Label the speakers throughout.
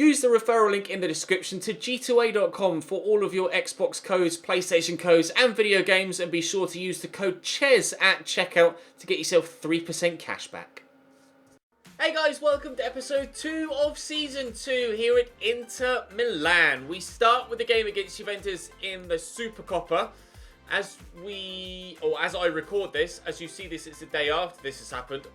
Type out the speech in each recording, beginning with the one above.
Speaker 1: Use the referral link in the description to g2a.com for all of your Xbox codes, PlayStation codes and video games, and be sure to use the code CHES at checkout to get yourself 3% cash back. Hey guys, welcome to episode 2 of season 2 here at Inter Milan. We start with the game against Juventus in the Supercoppa. As I record this, as you see this, it's the day after this has happened.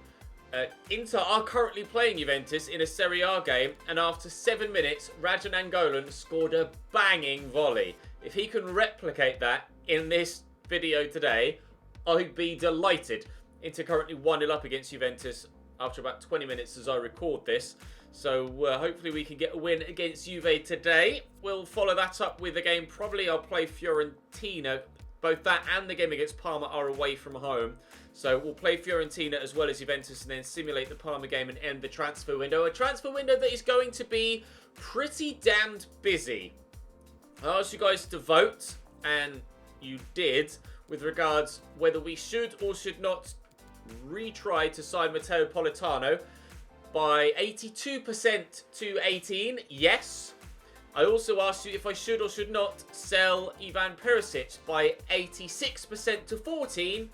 Speaker 1: Inter are currently playing Juventus in a Serie A game, and after 7 minutes, Radja Nainggolan scored a banging volley. If he can replicate that in this video today, I'd be delighted. Inter currently 1-0 up against Juventus after about 20 minutes as I record this. So hopefully we can get a win against Juve today. We'll follow that up with a game. Probably I'll play Fiorentina. Both that and the game against Parma are away from home. So we'll play Fiorentina as well as Juventus and then simulate the Parma game and end the transfer window. A transfer window that is going to be pretty damned busy. I asked you guys to vote, and you did, with regards whether we should or should not retry to sign Matteo Politano. By 82% to 18, yes. I also asked you if I should or should not sell Ivan Perisic by 86% to 14.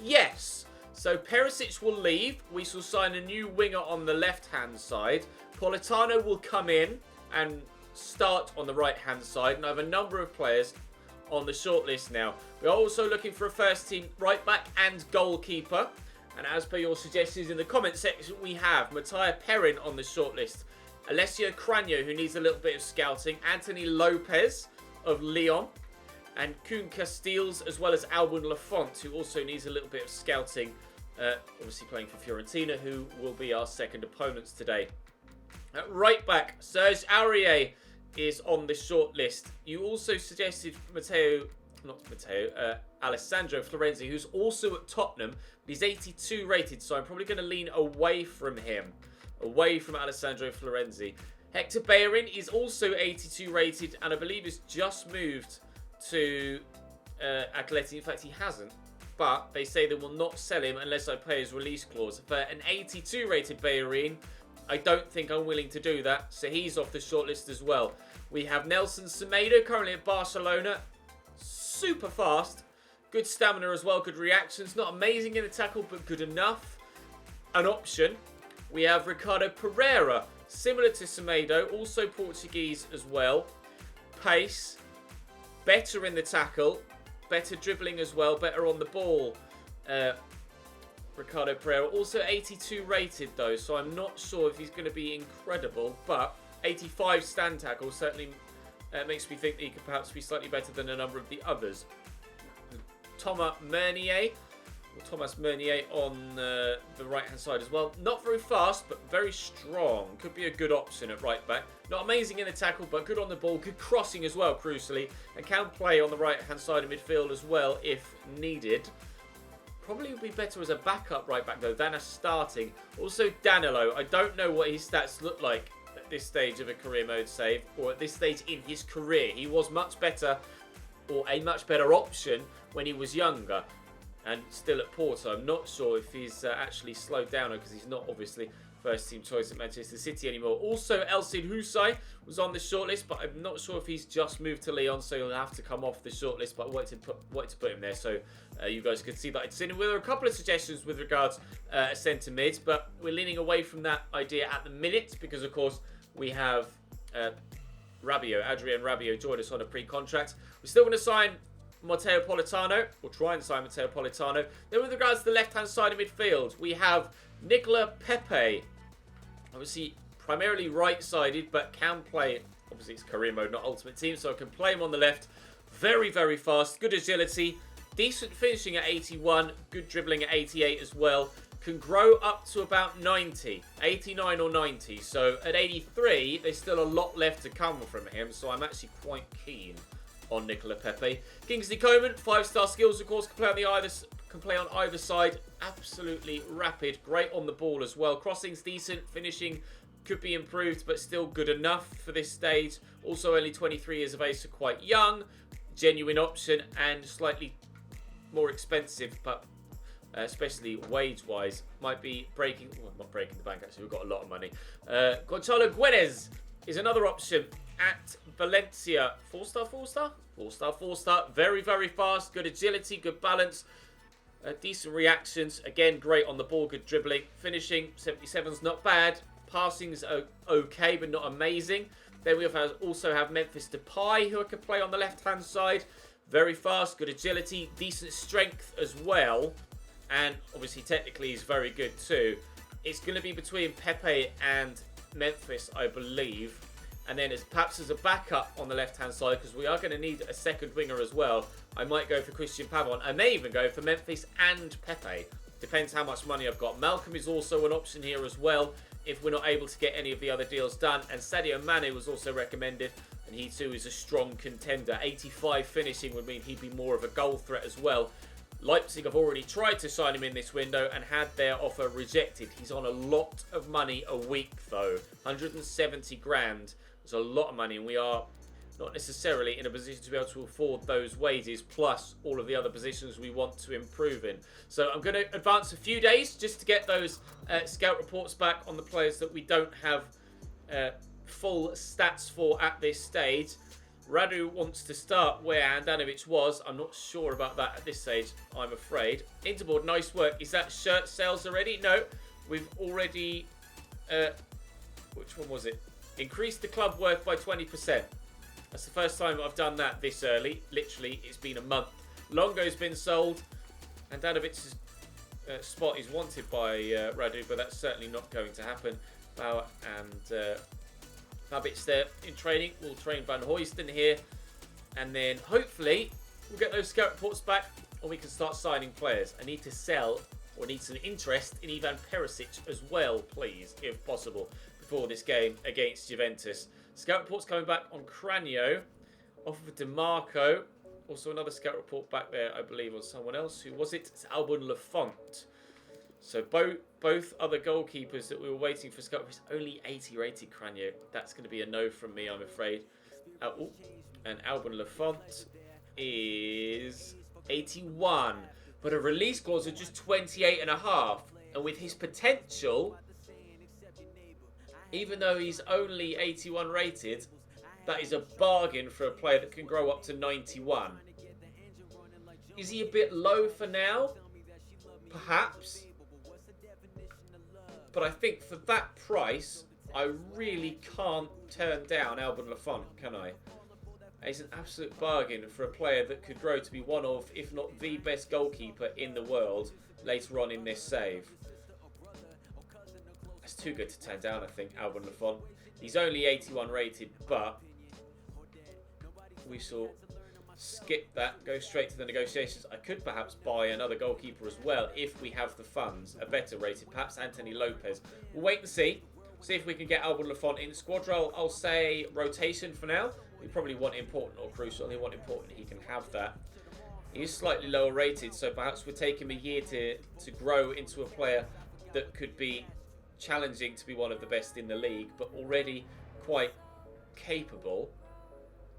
Speaker 1: Yes. So Perisic will leave. We shall sign a new winger on the left-hand side. Politano will come in and start on the right-hand side. And I have a number of players on the shortlist now. We are also looking for a first-team right-back and goalkeeper. And as per your suggestions in the comment section, we have Matteo Perin on the shortlist. Alessio Cranio, who needs a little bit of scouting. Anthony Lopez of Lyon. And Koen Casteels, as well as Albin Lafont, who also needs a little bit of scouting. Obviously playing for Fiorentina, who will be our second opponents today. At right back, Serge Aurier is on the short list. You also suggested Alessandro Florenzi, who's also at Tottenham. He's 82 rated, so I'm probably going to lean away from him. Away from Alessandro Florenzi. Hector Bellerin is also 82 rated, and I believe has just moved to Atleti. In fact, he hasn't. But they say they will not sell him unless I pay his release clause. For an 82 rated Bellerin, I don't think I'm willing to do that. So he's off the shortlist as well. We have Nelson Semedo, currently at Barcelona. Super fast. Good stamina as well. Good reactions. Not amazing in the tackle, but good enough. An option. We have Ricardo Pereira. Similar to Semedo. Also Portuguese as well. Pace. Better in the tackle. Better dribbling as well. Better on the ball. Ricardo Pereira. Also 82 rated though. So I'm not sure if he's going to be incredible. But 85 stand tackle certainly makes me think that he could perhaps be slightly better than a number of the others. Thomas Meunier on the right-hand side as well. Not very fast, but very strong. Could be a good option at right back. Not amazing in the tackle, but good on the ball. Good crossing as well, crucially. And can play on the right-hand side of midfield as well, if needed. Probably would be better as a backup right back, though, than a starting. Also, Danilo. I don't know what his stats look like at this stage of a career mode save, or at this stage in his career. He was much better, or a much better option when he was younger and still at Porto. I'm not sure if he's actually slowed down, because he's not obviously first team choice at Manchester City anymore. Also, Elsin Husay was on the shortlist, but I'm not sure if he's just moved to Lyon, so he'll have to come off the shortlist. But I wanted to put him there so you guys could see that I'd seen him. There were a couple of suggestions with regards centre mid, but we're leaning away from that idea at the minute because, of course, we have Adrien Rabiot joined us on a pre-contract. We're still going to sign Matteo Politano, or try and sign Matteo Politano. Then with regards to the left-hand side of midfield, we have Nicola Pepe. Obviously, primarily right-sided, but can play. Obviously, it's career mode, not ultimate team, so I can play him on the left. Very, very fast. Good agility. Decent finishing at 81. Good dribbling at 88 as well. Can grow up to about 90. 89 or 90. So at 83, there's still a lot left to come from him, so I'm actually quite keen on Nicola Pepe. Kingsley Coman, 5-star skills, of course, can play on either side. Absolutely rapid, great on the ball as well. Crossing's decent, finishing could be improved, but still good enough for this stage. Also only 23 years of age, so quite young. Genuine option and slightly more expensive, but especially wage-wise, might be breaking... Well, not breaking the bank, actually. We've got a lot of money. Gonçalo Guedes is another option at Valencia. 4-star, 4-star? 4-star, 4-star. Very, very fast. Good agility, good balance. Decent reactions. Again, great on the ball, good dribbling. Finishing, 77's not bad. Passing's okay, but not amazing. Then we also have Memphis Depay, who I could play on the left-hand side. Very fast, good agility, decent strength as well. And obviously, technically, he's very good too. It's going to be between Pepe and Memphis, I believe. And then perhaps as a backup on the left-hand side, because we are going to need a second winger as well, I might go for Christian Pavon. I may even go for Memphis and Pepe. Depends how much money I've got. Malcolm is also an option here as well, if we're not able to get any of the other deals done. And Sadio Mane was also recommended, and he too is a strong contender. 85 finishing would mean he'd be more of a goal threat as well. Leipzig have already tried to sign him in this window and had their offer rejected. He's on a lot of money a week though. 170 grand. It's a lot of money, and we are not necessarily in a position to be able to afford those wages, plus all of the other positions we want to improve in. So I'm going to advance a few days just to get those scout reports back on the players that we don't have full stats for at this stage. Radu wants to start where Handanovic was. I'm not sure about that at this stage, I'm afraid. Interboard, nice work. Is that shirt sales already? No, we've already... which one was it? Increased the club worth by 20%. That's the first time I've done that this early. Literally, it's been a month. Longo's been sold. Handanovic's spot is wanted by Radu, but that's certainly not going to happen. Bauer and Babic's there in training. We'll train Van Hoysten here. And then hopefully we'll get those scout reports back and we can start signing players. I need to sell or need some interest in Ivan Perisic as well, please, if possible, before this game against Juventus. Scout reports coming back on Cranio. Offer for DeMarco. Also another scout report back there, I believe, on someone else. Who was it? It's Albon Lafont. So both other goalkeepers that we were waiting for scout reports, only 80 rated Cranio. That's going to be a no from me, I'm afraid. And Albon Lafont is 81. But a release clause of just 28.5. And with his potential, even though he's only 81 rated, that is a bargain for a player that can grow up to 91. Is he a bit low for now? Perhaps. But I think for that price, I really can't turn down Albon Lafont, can I? He's an absolute bargain for a player that could grow to be one of, if not the best goalkeeper in the world later on in this save. That's too good to turn down, I think, Albon Lafont. He's only 81 rated, but we shall skip that, go straight to the negotiations. I could perhaps buy another goalkeeper as well if we have the funds, a better rated, perhaps Anthony Lopez. We'll wait and see if we can get Albon Lafont in. Squad role, I'll say rotation for now. We probably want important or crucial. They want important, he can have that. He is slightly lower rated, so perhaps we'll take him a year to grow into a player that could be challenging to be one of the best in the league, but already quite capable.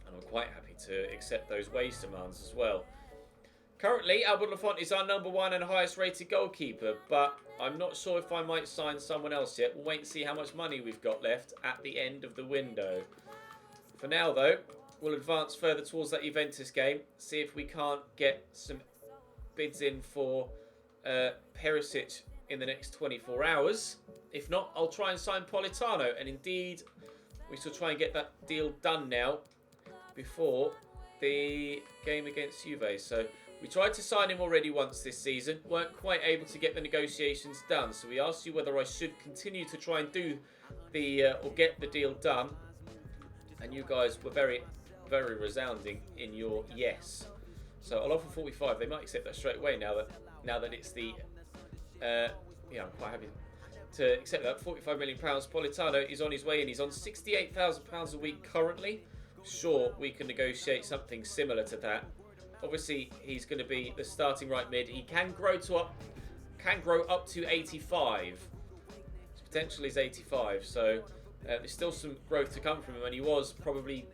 Speaker 1: And I'm quite happy to accept those wage demands as well. Currently, Albon Lafont is our number one and highest rated goalkeeper, but I'm not sure if I might sign someone else yet. We'll wait and see how much money we've got left at the end of the window. For now, though, we'll advance further towards that Juventus game, see if we can't get some bids in for Perisic in the next 24 hours. If not, I'll try and sign Politano, and indeed, we shall try and get that deal done now before the game against Juve. So we tried to sign him already once this season, weren't quite able to get the negotiations done. So we asked you whether I should continue to try and do the or get the deal done, and you guys were very, very resounding in your yes. So I'll offer 45. They might accept that straight away now that it's the yeah, I'm quite happy to accept that. £45 million. Politano is on his way in. He's on £68,000 a week currently. Sure, we can negotiate something similar to that. Obviously, he's going to be the starting right mid. He can grow up to 85. His potential is 85, so there's still some growth to come from him. And he was probably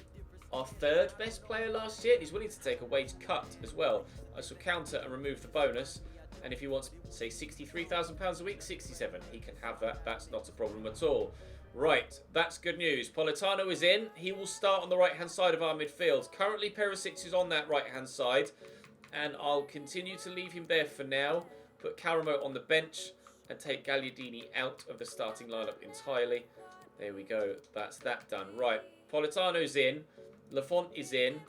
Speaker 1: our third best player last year. He's willing to take a wage cut as well. I shall counter and remove the bonus. And if he wants, say, £63,000 a week, 67, he can have that. That's not a problem at all. Right, that's good news. Politano is in. He will start on the right-hand side of our midfield. Currently, Perisic is on that right-hand side. And I'll continue to leave him there for now. Put Caramo on the bench and take Gagliardini out of the starting lineup entirely. There we go. That's that done. Right, Politano's in. Lafont is in.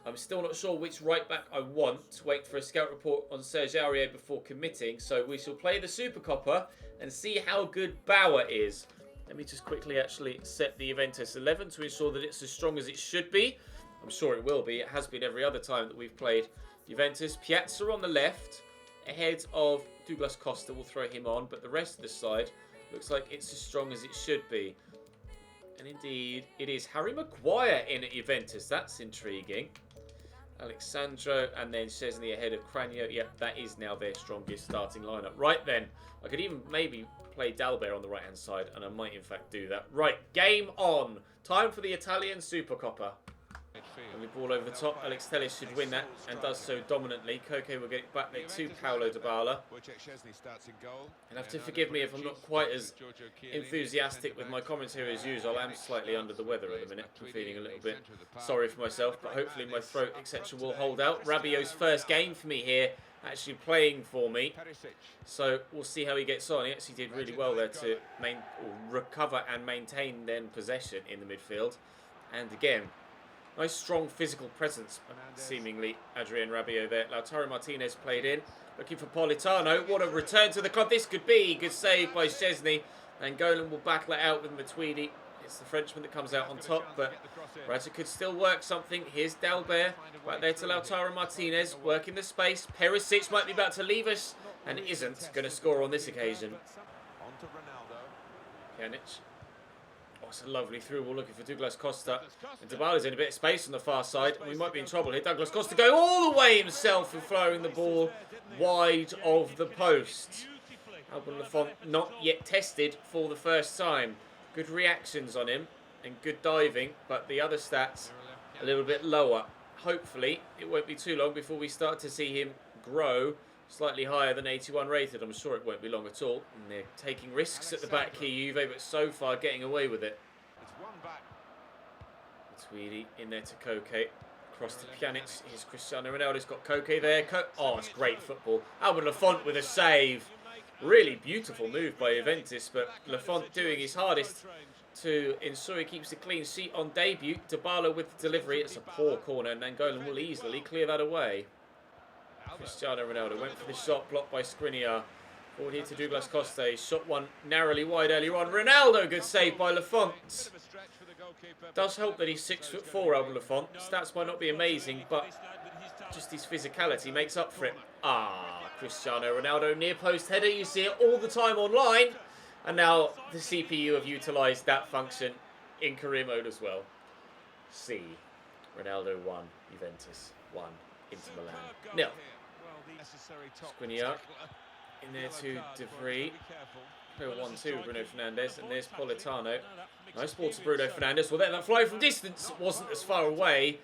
Speaker 1: I'm still not sure which right back I want. To wait for a scout report on Serge Aurier before committing. So we shall play the Supercoppa and see how good Bauer is. Let me just quickly actually set the Juventus 11 to ensure that it's as strong as it should be. I'm sure it will be. It has been every other time that we've played Juventus. Piazza on the left, ahead of Douglas Costa. We'll throw him on, but the rest of the side looks like it's as strong as it should be. And indeed, it is. Harry Maguire in at Juventus. That's intriguing. Alexandro and then Szczesny ahead of Cranio. Yep, that is now their strongest starting lineup. Right then, I could even maybe play Dalbert on the right-hand side, and I might in fact do that. Right, game on. Time for the Italian Supercoppa. Lovely ball over the top. Alex Telles should win that and does so dominantly. Koke will get it back there to Paulo Dybala. You'll have to forgive me if I'm not quite as enthusiastic with my commentary as usual. I am slightly under the weather at the minute. I'm feeling a little bit sorry for myself, but hopefully my throat, etc. will hold out. Rabiot's first game for me here, actually playing for me. So we'll see how he gets on. He actually did really well there to recover and maintain then possession in the midfield. And again, nice strong physical presence, seemingly, Adrien Rabiot there. Lautaro Martinez played in, looking for Politano. What a return to the club this could be. Good save by Szczesny. And Golan will battle it out with Matuidi. It's the Frenchman that comes out on top, but Raja could still work something. Here's Dalbert, right there to Lautaro Martinez, working the space. Perisic might be about to leave us, and isn't going to score on this occasion. Pjanic. Oh, it's a lovely through ball looking for Douglas Costa. And Dybala's in a bit of space on the far side. We might be in trouble here. Douglas Costa going all the way himself and throwing the ball wide of the post. Alban Lafont not yet tested for the first time. Good reactions on him and good diving, but the other stats a little bit lower. Hopefully, it won't be too long before we start to see him grow slightly higher than 81 rated. I'm sure it won't be long at all. And they're taking risks at the back here, Juve, but so far getting away with it. Tweedy in there to Koke. Across to Pjanic. Here's Cristiano Ronaldo's got Koke there. Oh, it's great football. Alban Lafont with a save. Really beautiful move by Juventus, but Lafont doing his hardest to ensure he keeps a clean sheet on debut. Dybala with the delivery. It's a poor corner, and Nangolan will easily clear that away. Cristiano Ronaldo went for the shot, blocked by Skriniar. Forward here to Douglas Costa. He shot one narrowly wide earlier on. Ronaldo, good save by Lafont. Does help that he's 6'4", Alban Lafont. Stats might not be amazing, but just his physicality makes up for it. Ah, Cristiano Ronaldo near post header. You see it all the time online. And now the CPU have utilised that function in career mode as well. C. Ronaldo 1, Juventus 1, Inter Milan 0. Skriniar in there to De Vrij. 1-2 Bruno Fernandes, and there's Politano. Nice ball to Bruno Fernandes. Well, then that fly from distance wasn't as far away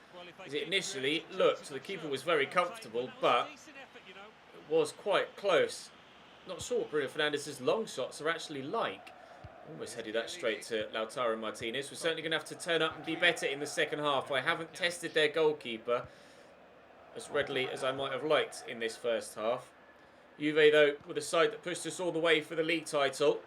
Speaker 1: as it initially looked. The keeper was very comfortable, but it was quite close. Not sure what Bruno Fernandes' long shots are actually like. Almost headed that straight to Lautaro Martinez. We're certainly going to have to turn up and be better in the second half. I haven't tested their goalkeeper as readily as I might have liked in this first half. Juve, though, with a side that pushed us all the way for the league title.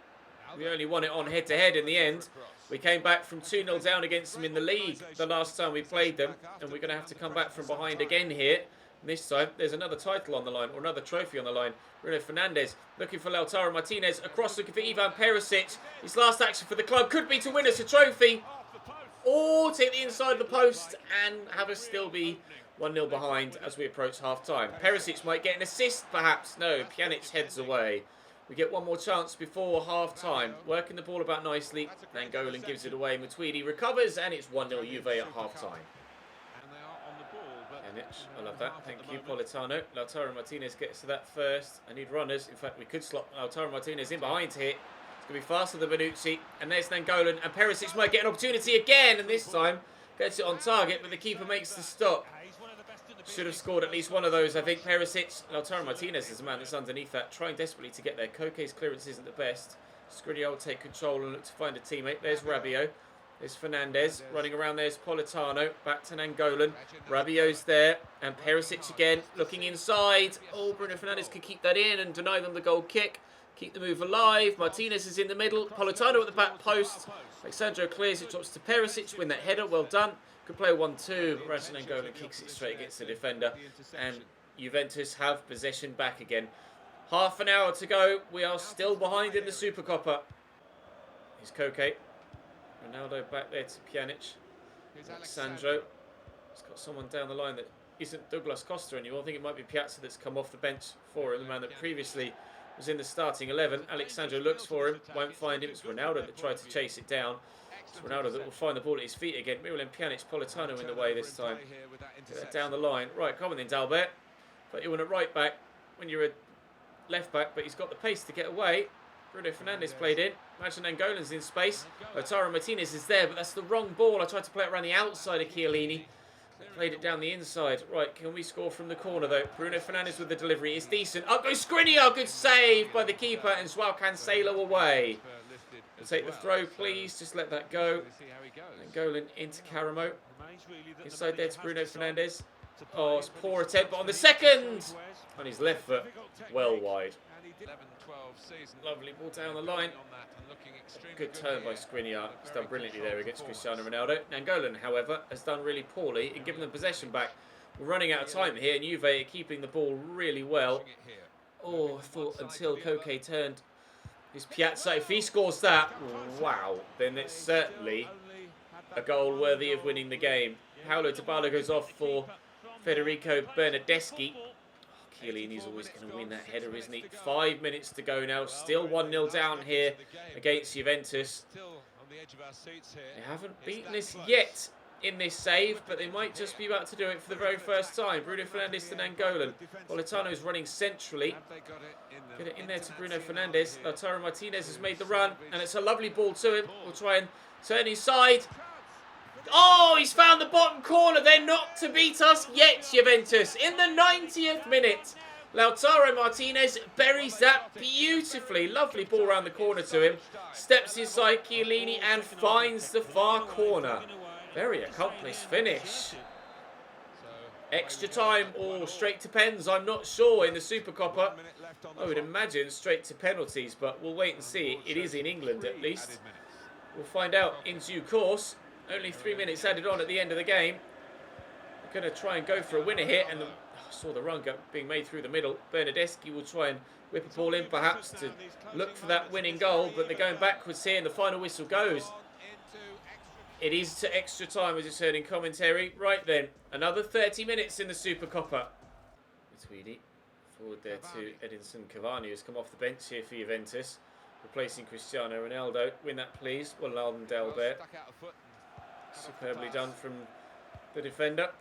Speaker 1: We only won it on head-to-head in the end. We came back from 2-0 down against them in the league the last time we played them. And we're going to have to come back from behind again here. And this time, there's another title on the line, or another trophy on the line. Bruno Fernandes looking for Lautaro Martinez. Across looking for Ivan Perisic. His last action for the club could be to win us a trophy. Or take the inside of the post and have us still be 1-0 behind as we approach half-time. Perisic might get an assist, perhaps. No, Pjanic heads away. We get one more chance before half-time. Working the ball about nicely. Nangolan gives it away. Matuidi recovers, and it's 1-0 Juve at half-time. Pjanic, I love that. Thank you, Politano. Lautaro Martinez gets to that first. I need runners. In fact, we could slot Lautaro Martinez in behind here. It's going to be faster than Bonucci. And there's Nangolan. And Perisic might get an opportunity again. And this time, gets it on target, but the keeper makes the stop. Should have scored at least one of those, I think. Perisic. Lautaro Martinez is the man that's underneath that, trying desperately to get there. Koke's clearance isn't the best. Skriniar will take control and look to find a teammate. There's Rabiot. There's Fernandez. Running around there's Politano. Back to Nainggolan. Rabiot's there. And Perisic again. Looking inside. Oh, Bruno Fernandes could keep that in and deny them the goal kick. Keep the move alive. Martinez is in the middle. Politano at the back post. Alexandro clears it. Drops to Perisic. Win that header. Well done. Could play 1-2. But Nainggolan kicks it straight against the defender. And Juventus have possession back again. Half an hour to go. We are still behind in the Supercoppa. Here's Koke. Ronaldo back there to Pjanic. Alexandro. He's got someone down the line that isn't Douglas Costa anymore. I think it might be Piazza that's come off the bench for him. The man that previously was in the starting 11. Alexandro looks for him. Won't find him. It's Ronaldo that tried to chase it down. It's Ronaldo that will find the ball at his feet again. Miralem Pjanic, Politano in the way this time. Get that down the line. Right, come on then, Dalbert. But you want a right back when you're a left back, but he's got the pace to get away. Bruno Fernandes played in. Imagine Nainggolan's in space. Lautaro Martinez is there, but that's the wrong ball. I tried to play it around the outside of Chiellini. Played it down the inside. Right, can we score from the corner though? Bruno Fernandes with the delivery is decent. Up goes Skriniar. Good save by the keeper, and Joao Cancelo away. We'll take the throw, please. Just let that go. Nainggolan into Caramo. Inside there to Bruno Fernandes. Oh, it's a poor attempt, but on the second! On his left foot, well wide. Lovely ball down the line. Good turn by Skriniar. He's done brilliantly there against Cristiano Ronaldo. Nainggolan, however, has done really poorly in giving them possession back. We're running out of time here, and Juve are keeping the ball really well. Oh, I thought until Koke turned his Piazza. If he scores that, wow, then it's certainly a goal worthy of winning the game. Paulo Dybala goes off for Federico Bernardeschi. Oh, Chiellini's always going to win that header, isn't he? 5 minutes to go now. Still 1-0 down here against Juventus. They haven't beaten us yet in this save, but they might just be about to do it for the very first time. Bruno Fernandes to Nainggolan. Politano's running centrally. Get it in there to Bruno Fernandes. Lautaro Martinez has made the run, and it's a lovely ball to him. We'll try and turn inside. Oh, he's found the bottom corner. They're not to beat us yet, Juventus. In the 90th minute, Lautaro Martinez buries that beautifully. Lovely ball around the corner to him. Steps inside Chiellini and finds the far corner. Very accomplished finish. Extra time or straight to pens, I'm not sure in the Supercoppa. I would imagine straight to penalties, but we'll wait and see. It is in England at least. We'll find out in due course. Only 3 minutes added on at the end of the game. They're going to try and go for a winner here. And I saw the run being made through the middle. Bernardeschi will try and whip a ball in perhaps to look for that winning goal. But they're going backwards here and the final whistle goes. It is to extra time as it's heard in commentary. Right then, another 30 minutes in the Supercoppa. Tweedy forward there to Edinson Cavani, who's come off the bench here for Juventus. Replacing Cristiano Ronaldo. Win that please. Well done, Dalbert. Superbly done from the defender.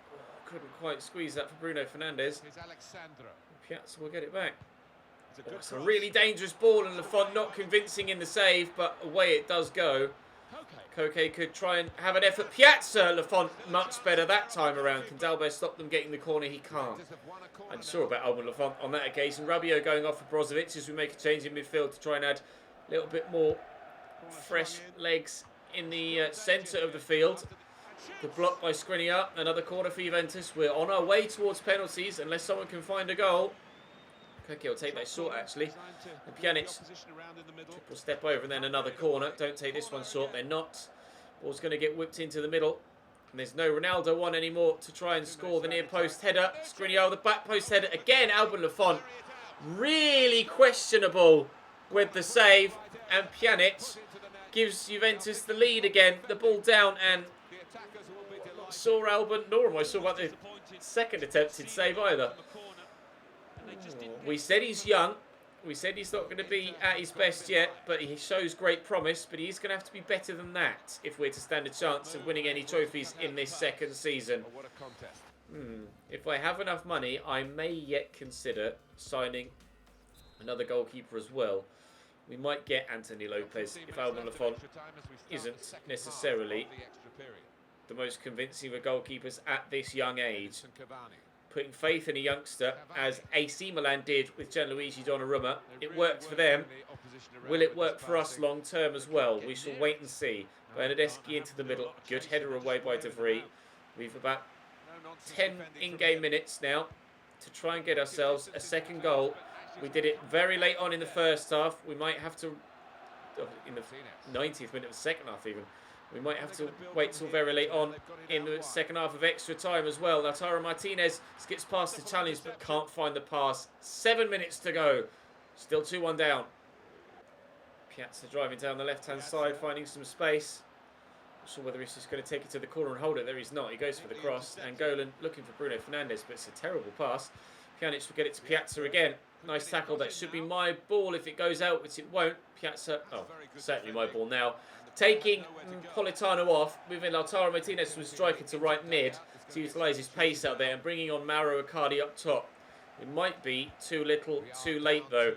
Speaker 1: Couldn't quite squeeze that for Bruno Fernandes. Piazza will get it back. It's a really dangerous ball, and Lafont not convincing in the save, but away it does go. Koke could try and have an effort. Piazza, Lafont much better that time around. Can Dalbert stop them getting the corner? He can't. I'm sure about Alban Lafont on that occasion. Rabiot going off for Brozovic as we make a change in midfield to try and add a little bit more fresh legs in the centre of the field. The block by Skriniar. Another corner for Juventus. We're on our way towards penalties unless someone can find a goal. Koke will take that short actually. And Pjanic will step over and then another corner. Don't take this one short. They're not. Ball's going to get whipped into the middle. And there's no Ronaldo one anymore to try and score the near post header. Skriniar the back post header. Again, Alban Lafont. Really questionable with the save. And Pjanic gives Juventus the lead again. The ball down, and not saw Alban, nor am I sure about the second attempted save either. We said he's young. We said he's not going to be at his best yet, but he shows great promise. But he's going to have to be better than that if we're to stand a chance of winning any trophies in this second season. If I have enough money, I may yet consider signing another goalkeeper as well. We might get Anthony Lopez if Alban Lafont isn't necessarily the most convincing of goalkeepers at this young age. putting faith in a youngster, as AC Milan did with Gianluigi Donnarumma. It worked for them. Will it work for us long term as well? We shall wait and see. Bernardeschi into the middle. Good header away by De Vrij. We've about 10 in-game minutes now to try and get ourselves a second goal. We did it very late on in the first half. We might have to, in the 90th minute of the second half even, we might have to wait till very late on in the second half of extra time as well. Lautaro Martinez skips past the challenge but can't find the pass. 7 minutes to go. Still 2-1 down. Piazza driving down the left-hand side, finding some space. Not sure whether he's just going to take it to the corner and hold it. There he's not. He goes for the cross. Angolan looking for Bruno Fernandes, but it's a terrible pass. Pjanic will get it to Piazza again. Nice tackle. That should be my ball if it goes out, which it won't. Piazza, oh, certainly my ball now. Taking Politano off, moving Lautaro Martinez from striker to right mid to utilise his pace out there and bringing on Mauro Icardi up top. It might be too little, too late though.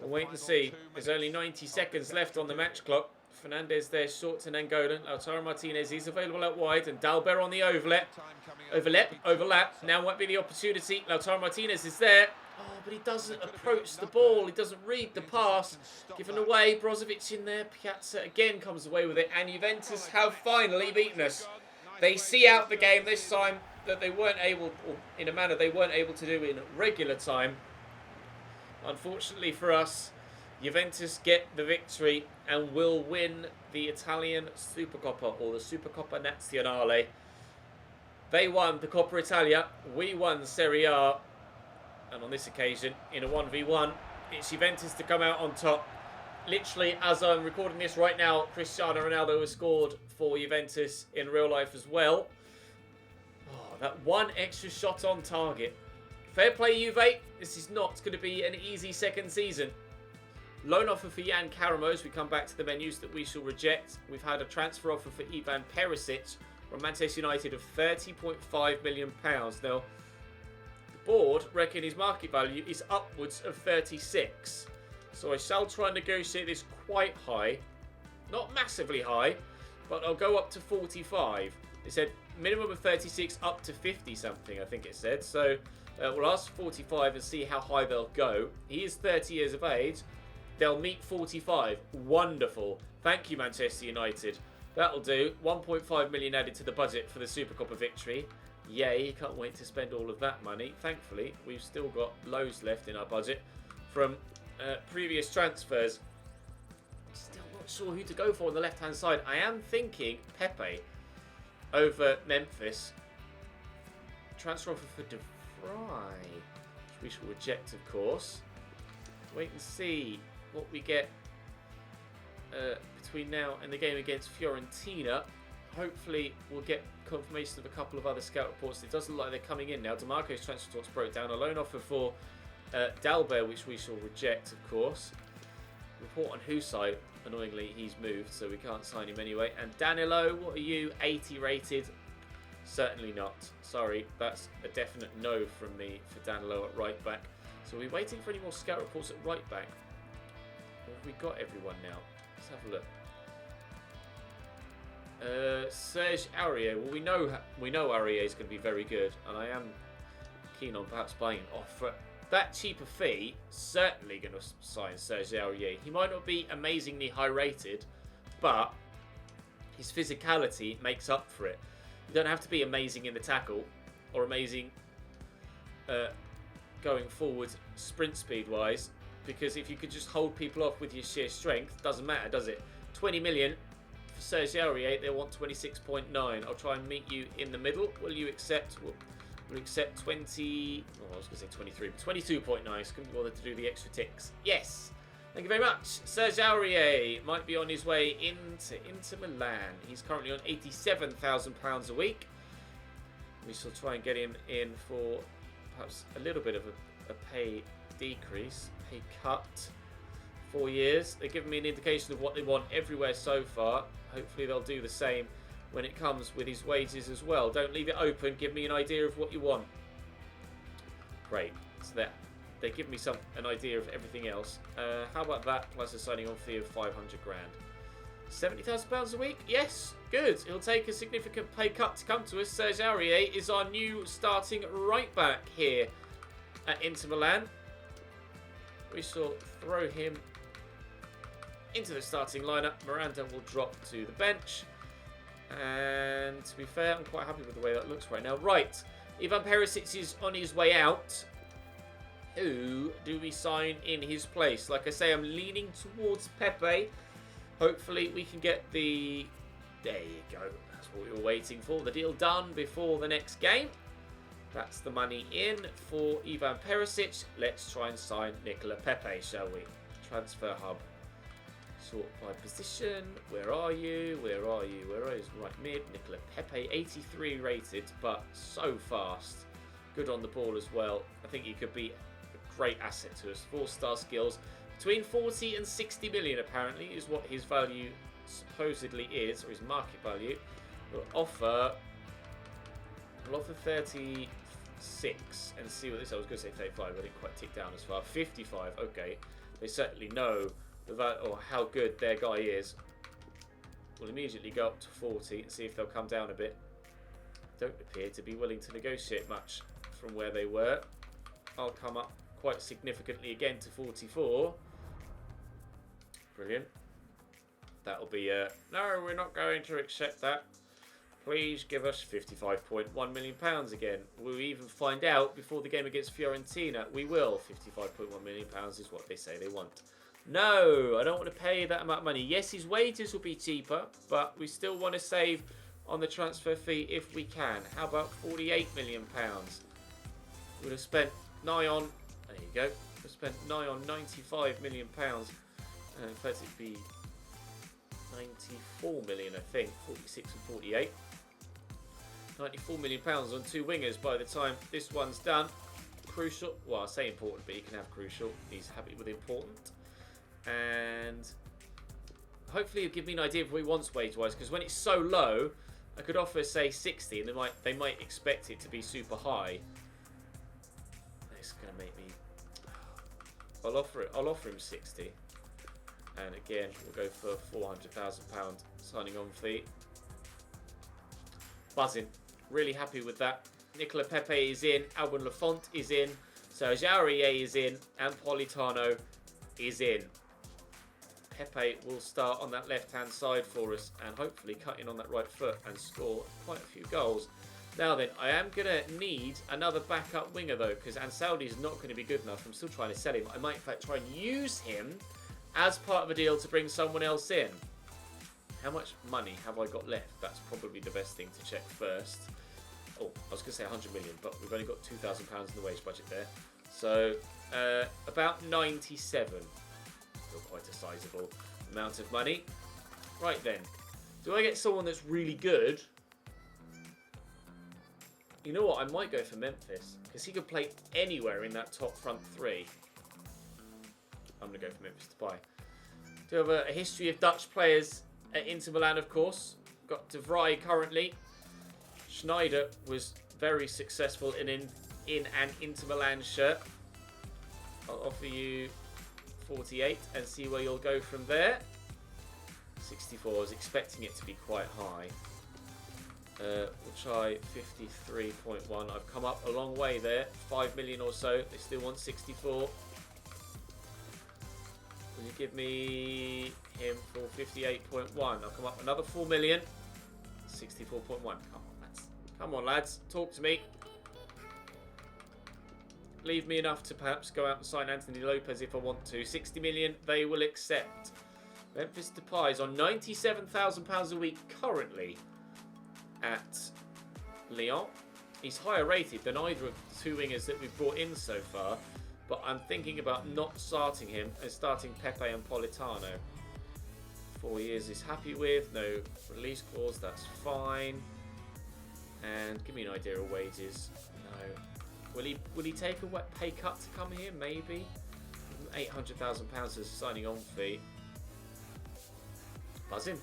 Speaker 1: We'll wait and see. There's only 90 seconds left on the match clock. Fernandes there short to Nangolan. Lautaro Martinez is available out wide and Dalbert on the overlap. Now might be the opportunity. Lautaro Martinez is there. Oh, but he doesn't approach the ball. He doesn't read the pass. Given away. Brozovic in there. Piazza again comes away with it. And Juventus have finally beaten us. They see out the game this time that they weren't able, or in a manner they weren't able to do in regular time. Unfortunately for us, Juventus get the victory and will win the Italian Supercoppa, or the Supercoppa Nazionale. They won the Coppa Italia, we won Serie A, and on this occasion, in a 1v1, it's Juventus to come out on top. Literally, as I'm recording this right now, Cristiano Ronaldo has scored for Juventus in real life as well. Oh, that one extra shot on target. Fair play, Juve. This is not going to be an easy second season. Loan offer for Jan Karamos. We come back to the menus that we shall reject. We've had a transfer offer for Ivan Perisic from Manchester United of £30.5 million. Now, the board reckon his market value is upwards of 36. So I shall try and negotiate this quite high. Not massively high, but I'll go up to 45. They said minimum of 36 up to 50 something, I think it said. So we'll ask 45 and see how high they'll go. He is 30 years of age. They'll meet 45. Wonderful. Thank you, Manchester United. That'll do. 1.5 million added to the budget for the Supercoppa victory. Yay, can't wait to spend all of that money. Thankfully, we've still got loads left in our budget from previous transfers. Still not sure who to go for on the left-hand side. I am thinking Pepe over Memphis. Transfer offer for De Vrij, which we shall reject, of course. Wait and see what we get between now and the game against Fiorentina. Hopefully we'll get confirmation of a couple of other scout reports. It doesn't look like they're coming in now. DeMarco's transfer talks broke down. A loan offer for Dalbert, which we shall reject, of course. Report on Husai. Annoyingly, he's moved, so we can't sign him anyway. And Danilo, what are you? 80 rated? Certainly not. Sorry, that's a definite no from me for Danilo at right back. So we're waiting for any more scout reports at right back. Or have we got everyone now? Let's have a look. Serge Aurier. Well, we know Aurier is going to be very good, and I am keen on perhaps buying it off for that cheaper fee. Certainly going to sign Serge Aurier. He might not be amazingly high rated, but his physicality makes up for it. You don't have to be amazing in the tackle or amazing going forward sprint speed wise, because if you could just hold people off with your sheer strength, doesn't matter, does it? 20 million for Serge Aurier. They want 26.9. I'll try and meet you in the middle. Will you accept? We'll accept 20. Oh, I was going to say 23, but 22.9. Couldn't bother to do the extra ticks. Yes. Thank you very much. Serge Aurier might be on his way into Milan. He's currently on £87,000 a week. We shall try and get him in for perhaps a little bit of a pay decrease, pay cut. 4 years. They're giving me an indication of what they want everywhere so far. Hopefully they'll do the same when it comes with his wages as well. Don't leave it open. Give me an idea of what you want. Great. So that they give me an idea of everything else. How about that plus a signing on fee of 500 grand? £70,000 a week? Yes, good. He'll take a significant pay cut to come to us. Serge Aurier is our new starting right back here at Inter Milan. We shall throw him into the starting lineup. Miranda will drop to the bench. And to be fair, I'm quite happy with the way that looks right now. Right, Ivan Perisic is on his way out. Who do we sign in his place? Like I say, I'm leaning towards Pepe. Hopefully we can get the... There you go. That's what we were waiting for. The deal done before the next game. That's the money in for Ivan Perisic. Let's try and sign Nicola Pepe, shall we? Transfer hub. Sort by position. Where are you? Where are you? Where are you? Right mid. Nicola Pepe, 83 rated, but so fast. Good on the ball as well. I think he could be a great asset to us. 4-star skills. Between 40 and 60 million apparently is what his value supposedly is, or his market value. We'll offer 36 and see what this. I was going to say 35, but I didn't quite tick down as far. 55. Okay, they certainly know the value, or how good their guy is. We'll immediately go up to 40 and see if they'll come down a bit. Don't appear to be willing to negotiate much from where they were. I'll come up quite significantly again to 44. Brilliant. That'll be no, we're not going to accept that. Please give us £55.1 million again. We'll even find out before the game against Fiorentina. We will. £55.1 million is what they say they want. No, I don't want to pay that amount of money. Yes, his wages will be cheaper, but we still want to save on the transfer fee if we can. How about £48 million? We'd have spent nigh on... There you go. We've spent nigh on £95 million. In fact, it'd be 94 million, I think. 46 and 48. £94 million on two wingers by the time this one's done. Crucial. Well, I say important, but you can have crucial. He's happy with important. And hopefully it'll give me an idea of what he wants wage-wise, because when it's so low, I could offer, say, 60, and they might expect it to be super high. It's going to make me... I'll offer him 60. And again, we'll go for £400,000 signing on fee. Buzzing. Really happy with that. Nicola Pepe is in. Alban Lafont is in. Serge Aurier is in. And Politano is in. Pepe will start on that left-hand side for us and hopefully cut in on that right foot and score quite a few goals. Now then, I am going to need another backup winger though, because Ansaldi is not going to be good enough. I'm still trying to sell him. I might in fact try and use him as part of a deal to bring someone else in. How much money have I got left? That's probably the best thing to check first. Oh, I was going to say 100 million, but we've only got £2,000 in the wage budget there. So, about 97. Still quite a sizable amount of money. Right then, do I get someone that's really good? You know what, I might go for Memphis, because he could play anywhere in that top front three. I'm going to go for Memphis Depay. Do have a history of Dutch players at Inter Milan, of course. Got De Vrij currently. Schneider was very successful in an Inter Milan shirt. I'll offer you 48 and see where you'll go from there. 64, I was expecting it to be quite high. We'll try 53.1. I've come up a long way there. 5 million or so. They still want 64. Will you give me him for 58.1? I'll come up another 4 million. 64.1. Come on, lads. Come on, lads. Talk to me. Leave me enough to perhaps go out and sign Anthony Lopez if I want to. 60 million, they will accept. Memphis Depay is on £97,000 a week currently at Lyon. He's higher rated than either of the two wingers that we've brought in so far, but I'm thinking about not starting him and starting Pepe and Politano. 4 years is happy with, no release clause, that's fine. And give me an idea of wages. No. Will he take a wet pay cut to come here? Maybe. £800,000 as a signing on fee. Buzzing.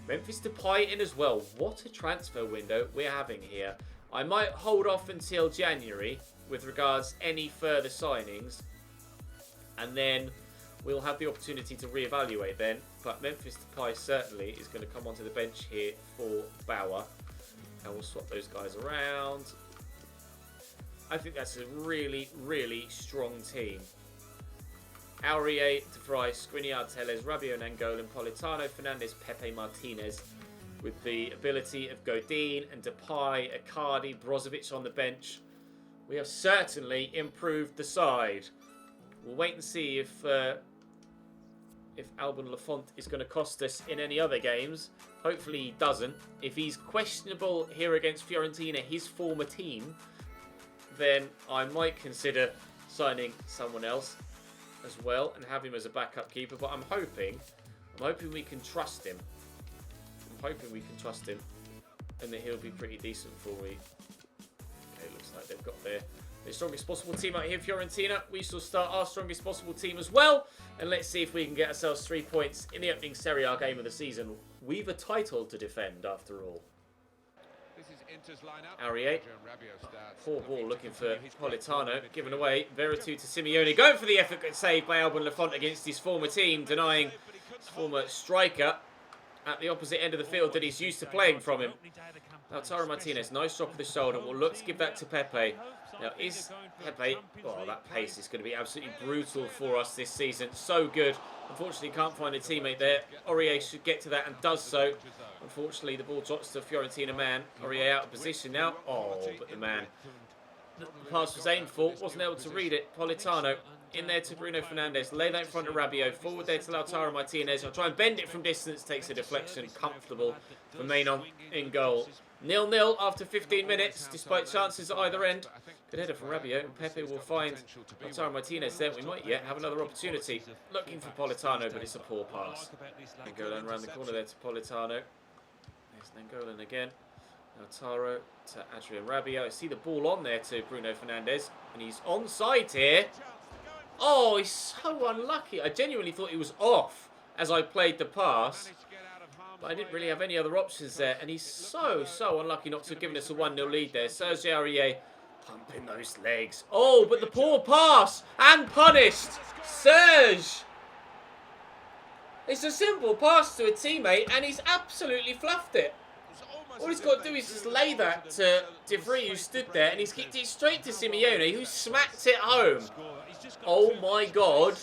Speaker 1: Memphis Depay in as well. What a transfer window we're having here. I might hold off until January with regards any further signings, and then we'll have the opportunity to reevaluate then. like Memphis Depay certainly is going to come onto the bench here for Bauer. And we'll swap those guys around. I think that's a really, really strong team. Aurier, De Vrij, Skriniar, Telles, Rabiot, Nainggolan, Politano, Fernandes, Pepe, Martinez. With the ability of Godin and Depay, Icardi, Brozovic on the bench. We have certainly improved the side. We'll wait and see if Alban Lafont is going to cost us in any other games. Hopefully he doesn't. If he's questionable here against Fiorentina, his former team, then I might consider signing someone else as well and have him as a backup keeper. But I'm hoping we can trust him. I'm hoping we can trust him and that he'll be pretty decent for me. Okay, looks like they've got their strongest possible team out here, Fiorentina. We shall start our strongest possible team as well. And let's see if we can get ourselves 3 points in the opening Serie A game of the season. We've a title to defend after all. Aurier. Poor ball looking for Politano. Given away. Veretout to Simeone. Going for the effort. Good save by Alban Lafont against his former team. Denying his former striker at the opposite end of the field that he's used to playing from him. Lautaro Martinez, nice drop of the shoulder. We'll look to give that to Pepe. Now, is Pepe... Oh, that pace is going to be absolutely brutal for us this season. So good. Unfortunately, can't find a teammate there. Aurier should get to that and does so. Unfortunately, the ball drops to Fiorentina man. Aurier out of position now. Oh, but the man the pass was aimed for wasn't able to read it. Politano in there to Bruno Fernandes. Lay that in front of Rabiot. Forward there to Lautaro Martinez. I'll try and bend it from distance. Takes a deflection. Comfortable for Maignan in goal. 0-0 after 15 minutes, despite chances at either end. Good header from Rabiot, and Pepe will find Lautaro Martinez there. We might yet have another opportunity. Looking for Politano, but it's a poor pass. Nainggolan around the corner there to Politano. There's Nainggolan again. Lautaro to Adrien Rabiot. I see the ball on there to Bruno Fernandes, and he's onside here. Oh, he's so unlucky. I genuinely thought he was off as I played the pass. But I didn't really have any other options there. And he's so unlucky not to have given us a 1-0 lead there. Serge Aurier pumping those legs. Oh, but the poor pass. And punished. Serge. It's a simple pass to a teammate. And he's absolutely fluffed it. All he's got to do is just lay that to De Vrij, who stood there. And he's kicked it straight to Simeone, who smacked it home. Oh, my God.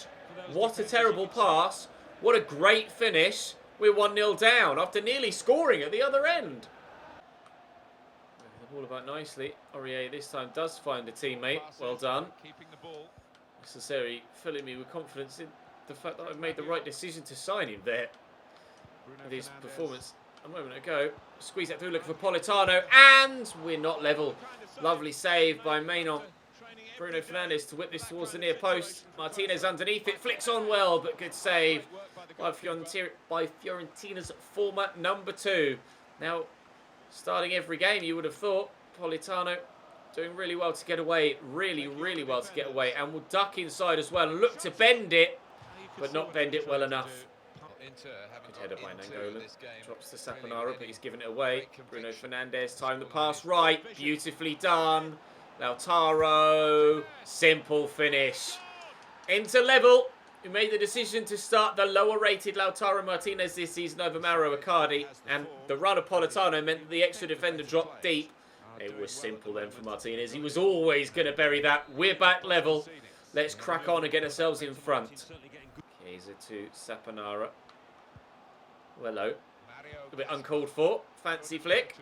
Speaker 1: What a terrible pass. What a great finish. We're 1-0 down after nearly scoring at the other end. The ball about nicely. Aurier this time does find a teammate. Well done. Necessary filling me with confidence in the fact that I've made the right decision to sign him there. With his performance a moment ago. Squeeze that through looking for Politano. And we're not level. Lovely save by Maignan. Bruno Fernandes to whip this towards the near post. Martinez underneath it. Flicks on well, but good save by Fiorentina's former number 2. Now, starting every game, you would have thought. Politano doing really well to get away. Really well to get away. And will duck inside as well and look to bend it, but not bend it well enough. Good header by Nainggolan. Drops to Saponara, but he's given it away. Bruno Fernandes timed the pass right. Beautifully done. Lautaro. Simple finish. Into level. We made the decision to start the lower-rated Lautaro Martinez this season over Mauro Icardi. And the run of Politano meant that the extra defender dropped deep. It was simple then for Martinez. He was always going to bury that. We're back level. Let's crack on and get ourselves in front. Chiesa to Saponara. Hello. A bit uncalled for. Fancy flick.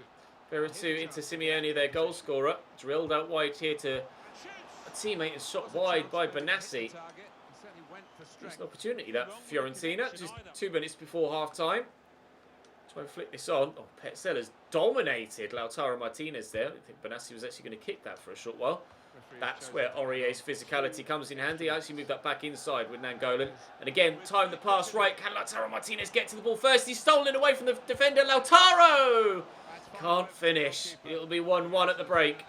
Speaker 1: Veretout into Simeone, their goal scorer. Drilled out wide here to a teammate and shot wide by Benassi. Just an opportunity that for Fiorentina. Just 2 minutes before half-time. Try and flick this on. Oh, Petzella's dominated Lautaro Martinez there. I didn't think Benassi was actually going to kick that for a short while. That's where Aurier's physicality comes in handy. I actually moved that back inside with Nainggolan. And again, time the pass right. Can Lautaro Martinez get to the ball first? He's stolen away from the defender. Lautaro! Can't finish. It'll be 1-1 at the break.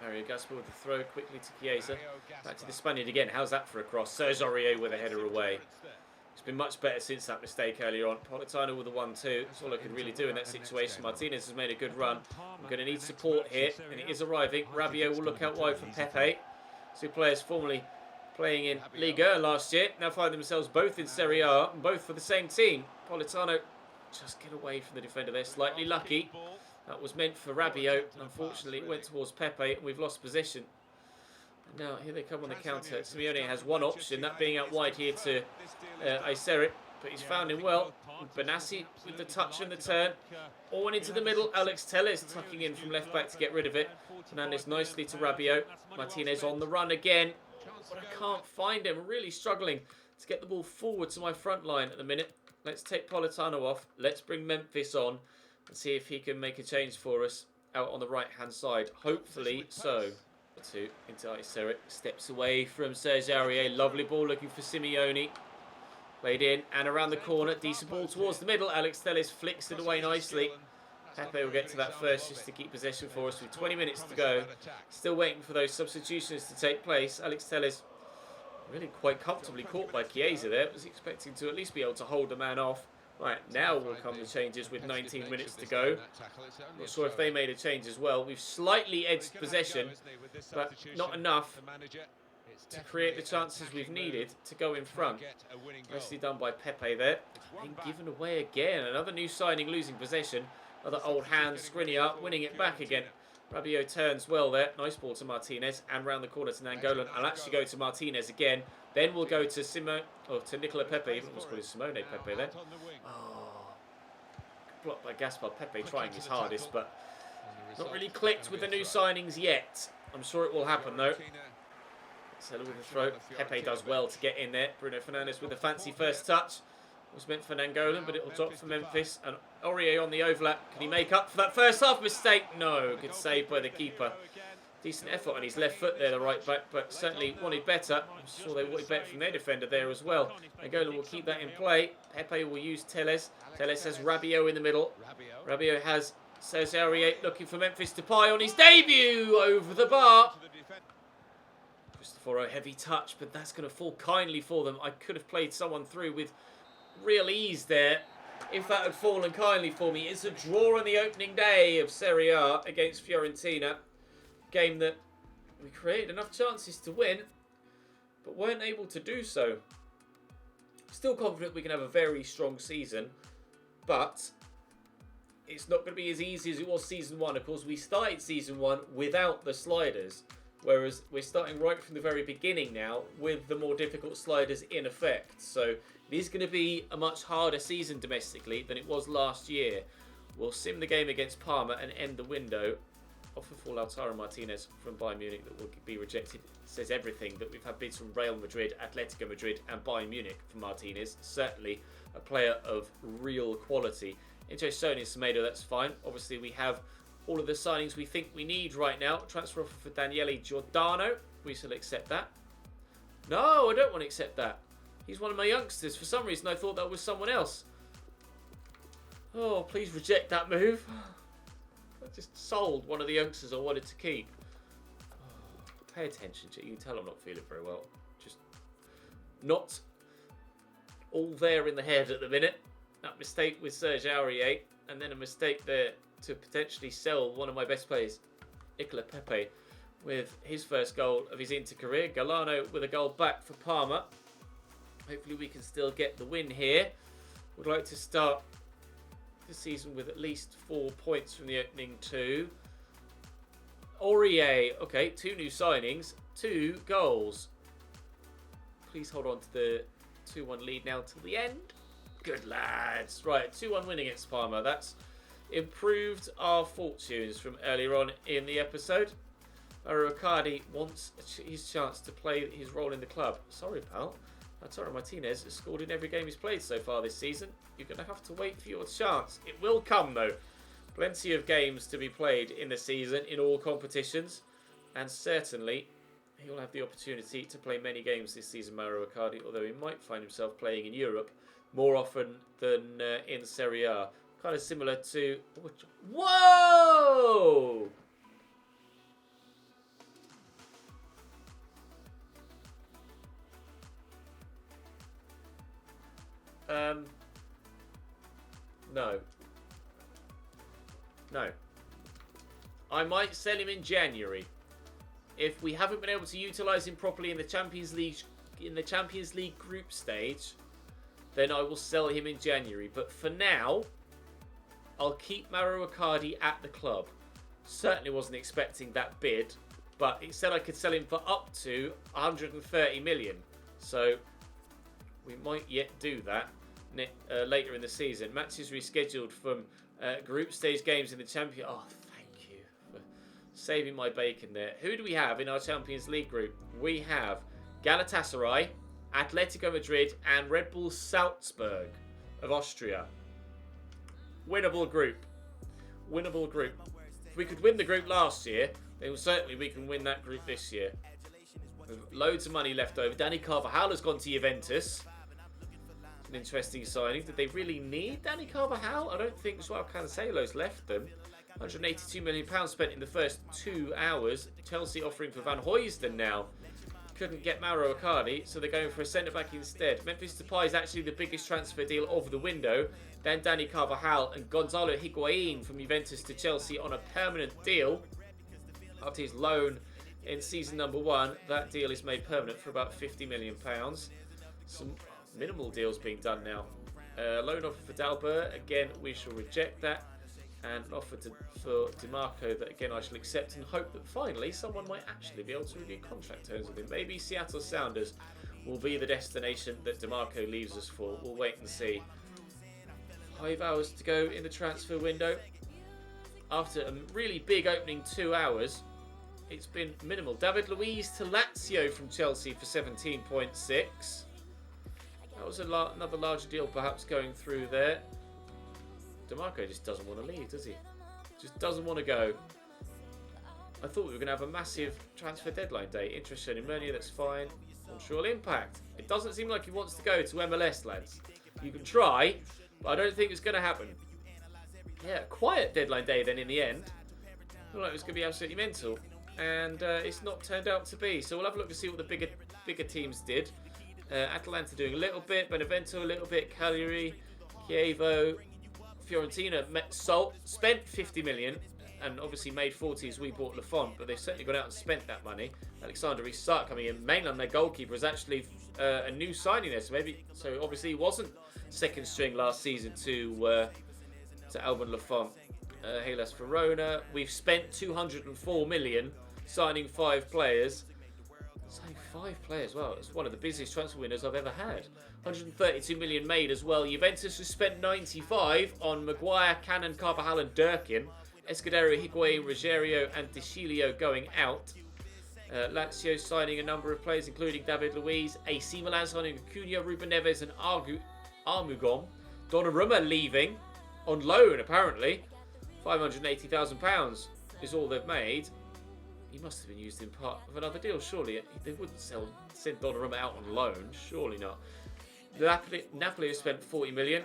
Speaker 1: Mario Gaspar with the throw quickly to Chiesa. Back to the Spaniard again. How's that for a cross? Serge Aurier with a header away. It's been much better since that mistake earlier on. Politano with a 1-2. That's all I could really do in that situation. Martinez has made a good run. I'm going to need support here, and it is arriving. Rabiot will look out wide for Pepe. 2 players formerly playing in Liga last year. Now find themselves both in Serie A, both for the same team. Politano just get away from the defender there. Slightly lucky. That was meant for Rabiot. Unfortunately, it went towards Pepe, and we've lost possession. And now here they come on the counter. Simeone has one option, that being out wide here to Ayseric, but he's found him well. Benassi with the touch and the turn. All went into the middle. Alex Telles tucking in from left back to get rid of it. Fernandes nicely to Rabiot. Martinez on the run again. But I can't find him. Really struggling to get the ball forward to my front line at the minute. Let's take Politano off. Let's bring Memphis on and see if he can make a change for us out on the right-hand side. Hopefully so. Into Ayseric. Steps away from Serge Aurier. Lovely ball looking for Simeone. Played in and around the corner. Decent ball towards the middle. Alex Telles flicks it away nicely. Pepe will get to that first just to keep possession for us with 20 minutes to go. Still waiting for those substitutions to take place. Alex Telles really quite comfortably caught by Chiesa there. Was expecting to at least be able to hold the man off. Right, now will come the changes with 19 minutes to go. Not sure if they made a change as well. We've slightly edged possession, but not enough to create the chances we've needed to go in front. Nicely done by Pepe there. Being given away again. Another new signing losing possession. Other old hand, Skriniar winning it back again. Rabiot turns well there. Nice ball to Martinez and round the corner to Nangolan. I'll actually go to Martinez again. Then we'll go to Nicola Pepe. Even was called Simone Pepe then. Oh, blocked by Gaspar. Pepe trying his hardest, but not really clicked with the new signings yet. I'm sure it will happen though. Seller with the throw. Pepe does well to get in there. Bruno Fernandes with a fancy first touch. Was meant for Nangolan, but it will drop for Memphis. And Aurier on the overlap. Can he make up for that first half mistake? No. Good save by the keeper. Decent effort on his left foot there, the right back, but certainly wanted better. I'm sure they wanted better from their defender there as well. Nangolan will keep that in play. Pepe will use Telles. Telles has Rabiot in the middle. Rabiot has Serge Aurier looking for Memphis Depay on his debut over the bar. Cristoforo, heavy touch, but that's going to fall kindly for them. I could have played someone through with real ease there if that had fallen kindly for me. It's a draw on the opening day of Serie A against Fiorentina. Game that we created enough chances to win, but weren't able to do so. Still confident we can have a very strong season, but it's not going to be as easy as it was season one. Of course, we started season one without the sliders, whereas we're starting right from the very beginning now with the more difficult sliders in effect. So it is going to be a much harder season domestically than it was last year. We'll sim the game against Parma and end the window. Offer for Lautaro Martinez from Bayern Munich that will be rejected. Says everything that we've had bids from Real Madrid, Atletico Madrid and Bayern Munich for Martinez. Certainly a player of real quality. Into Sony and Semedo, that's fine. Obviously we have all of the signings we think we need right now. Transfer offer for Daniele Giordano. We shall accept that. No, I don't want to accept that. He's one of my youngsters. For some reason I thought that was someone else. Oh, please reject that move. I just sold one of the youngsters I wanted to keep. Oh, pay attention to it. You can tell I'm not feeling very well. Just not all there in the head at the minute. That mistake with Serge Aurier, and then a mistake there to potentially sell one of my best players, Nicola Pepe, with his first goal of his Inter career. Galano with a goal back for Parma. Hopefully we can still get the win here. Would like to start the season with at least 4 points from the opening two. Aurier, okay, 2 new signings, 2 goals. Please hold on to the 2-1 lead now till the end. Good lads. Right, 2-1 win against Parma. That's improved our fortunes from earlier on in the episode. Riccardi wants his chance to play his role in the club. Sorry, pal. Lautaro Martinez has scored in every game he's played so far this season. You're going to have to wait for your chance. It will come, though. Plenty of games to be played in the season in all competitions. And certainly, he'll have the opportunity to play many games this season, Mauro Riccardi, although he might find himself playing in Europe more often than in Serie A. Kind of similar to... Whoa! No. No. I might sell him in January if we haven't been able to utilise him properly in the Champions League group stage, then I will sell him in January. But for now, I'll keep Mauro Icardi at the club. Certainly wasn't expecting that bid, but it said I could sell him for up to 130 million. So we might yet do that later in the season. Matches rescheduled from group stage games in the Champions. Oh, thank you for saving my bacon there. Who do we have in our Champions League group? We have Galatasaray, Atletico Madrid, and Red Bull Salzburg of Austria. Winnable group. Winnable group. If we could win the group last year, then certainly we can win that group this year. With loads of money left over. Dani Carvajal has gone to Juventus. An interesting signing. Did they really need Dani Carvajal? I don't think Joao Cancelo's left them. £182 million spent in the first 2 hours. Chelsea offering for Van Hoysden now. Couldn't get Mauro Icardi, so they're going for a centre-back instead. Memphis Depay is actually the biggest transfer deal of the window. Then Dani Carvajal and Gonzalo Higuain from Juventus to Chelsea on a permanent deal. After his loan in season number 1, that deal is made permanent for about £50 million. Some minimal deals being done now. Loan offer for Dalbert, again we shall reject that. And an offer for DiMarco that again I shall accept and hope that finally someone might actually be able to review contract terms with him. Maybe Seattle Sounders will be the destination that DiMarco leaves us for. We'll wait and see. 5 hours to go in the transfer window. After a really big opening 2 hours, it's been minimal. David Luiz to Lazio from Chelsea for 17.6. That was another larger deal perhaps going through there. DiMarco just doesn't want to leave, does he? Just doesn't want to go. I thought we were going to have a massive transfer deadline day. Interest shown in Murnia, that's fine. Montreal Impact. It doesn't seem like he wants to go to MLS, lads. You can try, but I don't think it's going to happen. Yeah, quiet deadline day then in the end. I feel like it was going to be absolutely mental. And it's not turned out to be. So we'll have a look to see what the bigger teams did. Atalanta doing a little bit, Benevento a little bit, Cagliari, Chievo, Fiorentina spent 50 million and obviously made 40 as we bought Lafont, but they've certainly gone out and spent that money. Alexander Isak coming in. Mainland, their goalkeeper, is actually a new signing there, so obviously he wasn't second string last season to Alban Lafont. Hellas Verona. We've spent 204 million signing 5 players. Signing 5 players, wow, it's one of the busiest transfer windows I've ever had. 132 million made as well. Juventus has spent 95 on Maguire, Cannon, Carvajal and Durkin. Escudero, Higuain, Rogerio and Deschilio going out. Lazio signing a number of players including David Luiz. AC Milan signing Acuna, Ruben Neves and Armugom. Donnarumma leaving on loan apparently. £580,000 is all they've made. He must have been used in part of another deal, surely. They wouldn't send Donnarumma out on loan, surely not. Napoli has spent 40 million.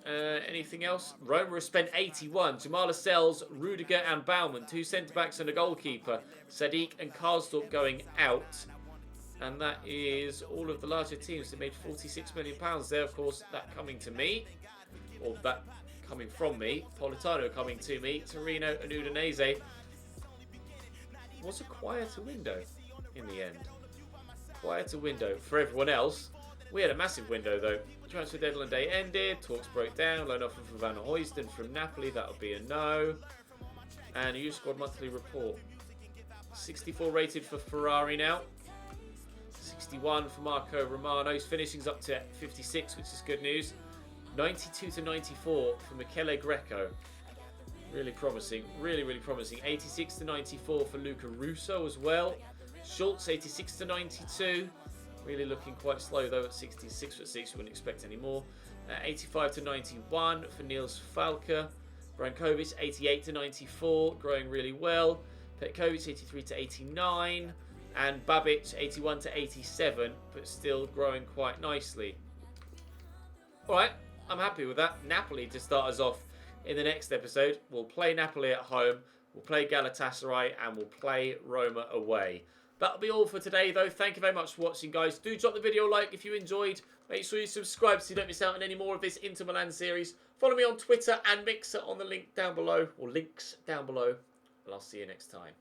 Speaker 1: Anything else? Roma has spent 81. Jamal Lascelles, Rudiger and Baumann, 2 centre-backs and a goalkeeper. Sadiq and Karsdorp going out. And that is all of the larger teams that made £46 million there, of course, that coming to me. Or that coming from me. Politano coming to me. Torino and Udinese. Was a quieter window in the end. Quieter window for everyone else. We had a massive window though. Transfer deadline day ended. Talks broke down. Loan offer for Van Hoysden from Napoli. That'll be a no. And a youth squad monthly report. 64 rated for Ferrari now. 61 for Marco Romano's. Finishing's up to 56, which is good news. 92 to 94 for Michele Greco. Really promising, really promising. 86 to 94 for Luca Russo as well. Schultz 86 to 92. Really looking quite slow though at 6'6", you wouldn't expect any more. 85 to 91 for Niels Falker. Brankovic 88 to 94, growing really well. Petkovic 83 to 89. And Babic 81 to 87, but still growing quite nicely. Alright, I'm happy with that. Napoli to start us off. In the next episode, we'll play Napoli at home, we'll play Galatasaray, and we'll play Roma away. That'll be all for today, though. Thank you very much for watching, guys. Do drop the video a like if you enjoyed. Make sure you subscribe so you don't miss out on any more of this Inter Milan series. Follow me on Twitter and Mixer on the link down below, or links down below. And I'll see you next time.